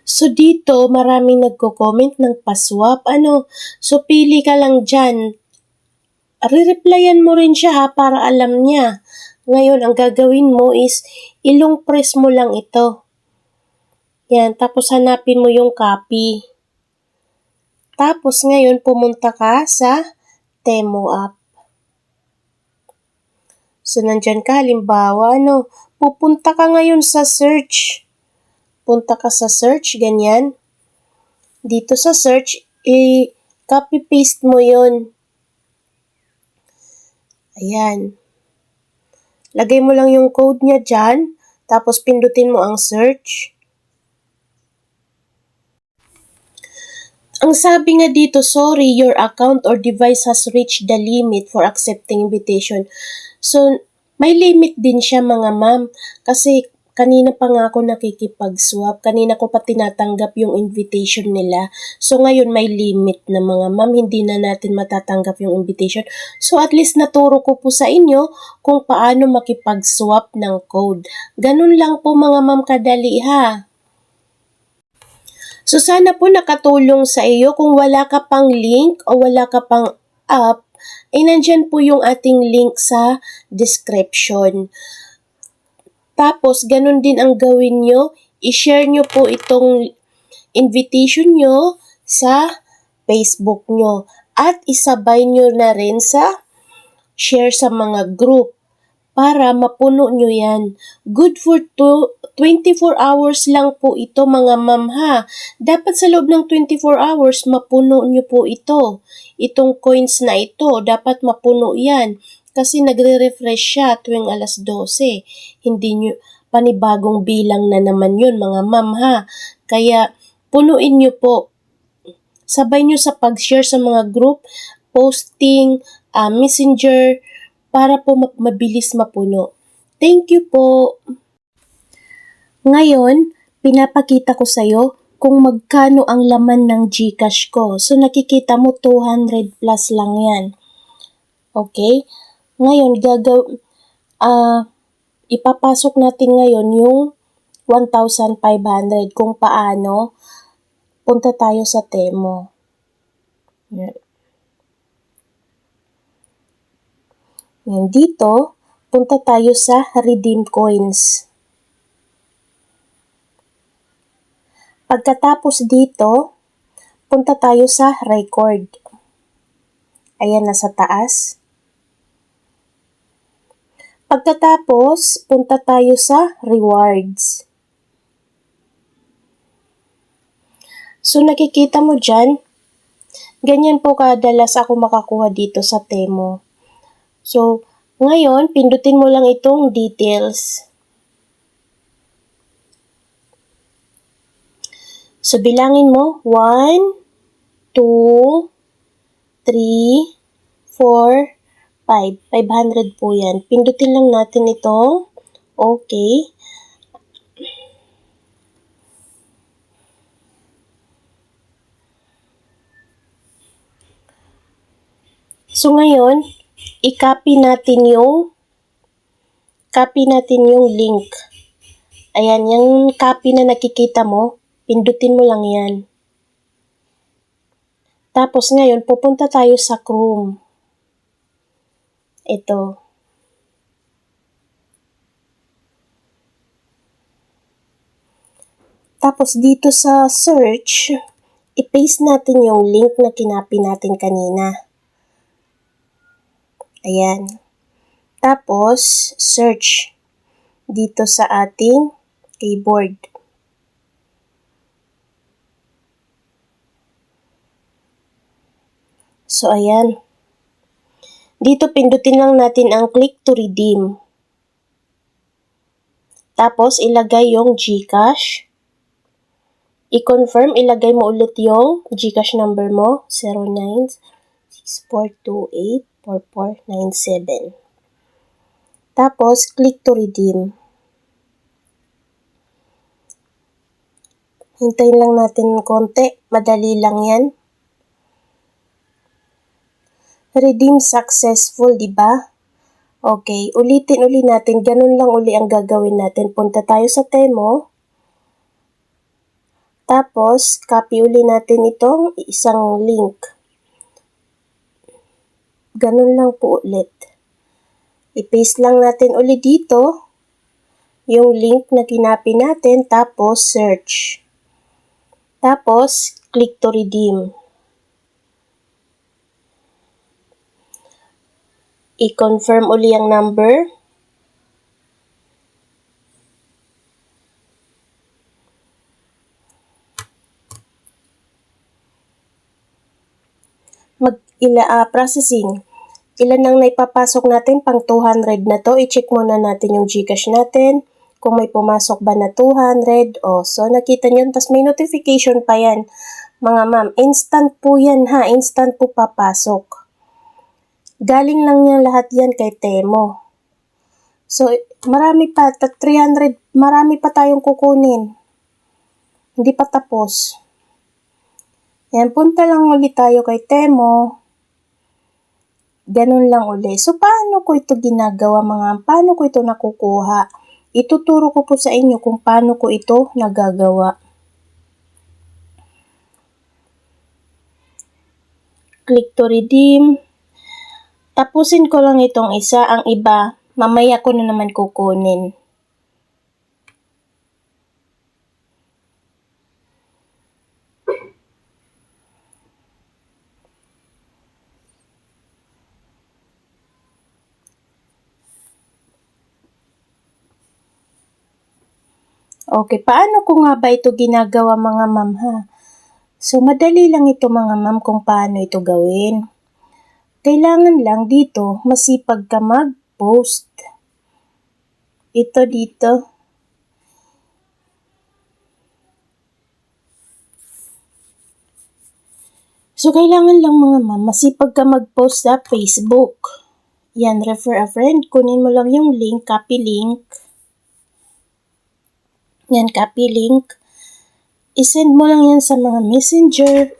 So dito, maraming nagko-comment ng paswap. So pili ka lang dyan. Re-replyan mo rin siya ha, para alam niya. Ngayon, ang gagawin mo is, ilong press mo lang ito. Yan, tapos hanapin mo yung copy. Tapos ngayon, pumunta ka sa Temu app. So, nandyan ka, halimbawa, pupunta ka ngayon sa search. Punta ka sa search, ganyan. Dito sa search, copy-paste mo yon. Ayan. Lagay mo lang yung code niya dyan, tapos pindutin mo ang search. Ang sabi nga dito, sorry, your account or device has reached the limit for accepting invitation. So, may limit din siya mga ma'am. Kasi kanina pa nga ako nakikipag-swap. Kanina ko pa tinatanggap yung invitation nila. So, ngayon may limit na mga ma'am. Hindi na natin matatanggap yung invitation. So, at least naturo ko po sa inyo kung paano makipag-swap ng code. Ganun lang po mga ma'am kadali ha. So, sana po nakatulong sa iyo. Kung wala ka pang link o wala ka pang app, ay nandyan po yung ating link sa description. Tapos, ganun din ang gawin nyo. I-share nyo po itong invitation nyo sa Facebook nyo. At isabay nyo na rin sa share sa mga group para mapuno nyo yan. Good for 24 hours lang po ito mga ma'am ha. Dapat sa loob ng 24 hours mapuno nyo po ito. Itong coins na ito, dapat mapuno yan. Kasi nagre-refresh siya tuwing alas 12. Hindi nyo, panibagong bilang na naman yun mga ma'am ha. Kaya punuin nyo po. Sabay nyo sa pag-share sa mga group, posting, messenger, para po mabilis mapuno. Thank you po. Ngayon, pinapakita ko sa iyo kung magkano ang laman ng GCash ko. So, nakikita mo 200 plus lang yan. Okay? Ngayon, ipapasok natin ngayon yung 1,500 kung paano. Punta tayo sa Temu. Yan, dito, punta tayo sa Redeem Coins. Pagkatapos dito, punta tayo sa Record. Ayan, nasa taas. Pagkatapos, punta tayo sa Rewards. So, nakikita mo dyan, ganyan po kadalas ako makakuha dito sa Temu. So, ngayon, pindutin mo lang itong details. So, bilangin mo, 1, 2, 3, 4, 5. 500 po yan. Pindutin lang natin itong okay. So, ngayon, i-copy natin yung link. Ayan, yung copy na nakikita mo, pindutin mo lang yan. Tapos ngayon, pupunta tayo sa Chrome. Ito. Tapos dito sa search, i-paste natin yung link na kinapi natin kanina. Ayan. Tapos, search dito sa ating keyboard. So, ayan. Dito, pindutin lang natin ang click to redeem. Tapos, ilagay yung GCash. I-confirm, ilagay mo ulit yung GCash number mo, 0964284497. Tapos, click to redeem. Hintayin lang natin ng konti. Madali lang yan. Redeem successful, di ba? Okay, ulitin natin. Ganun lang uli ang gagawin natin. Punta tayo sa Temu. Tapos, copy uli natin itong isang link. Ganun lang po ulit. I-paste lang natin uli dito yung link na kinapi natin, tapos search. Tapos, click to redeem. I-confirm uli ang number. Processing. Ilan ang naipapasok natin? Pang 200 na to. I-check muna natin yung GCash natin. Kung may pumasok ba na 200. So nakita nyo. Tapos may notification pa yan. Mga ma'am, instant po yan ha. Instant po papasok. Galing lang yan lahat yan kay Temo. So, marami pa. 300, marami pa tayong kukunin. Hindi pa tapos. Yan, punta lang ulit tayo kay Temo. Ganun lang uli. So, paano ko ito ginagawa mga? Paano ko ito nakukuha? Ituturo ko po sa inyo kung paano ko ito nagagawa. Click to redeem. Tapusin ko lang itong isa. Ang iba, mamaya ko na naman kukunin. Okay, paano ko nga ba ito ginagawa mga ma'am ha? So, madali lang ito mga ma'am kung paano ito gawin. Kailangan lang dito, masipag ka mag-post. Ito dito. So, kailangan lang mga ma'am, masipag ka mag-post sa Facebook. Yan, refer a friend. Kunin mo lang yung link, copy link. Yan, copy link. I-send mo lang yan sa mga messenger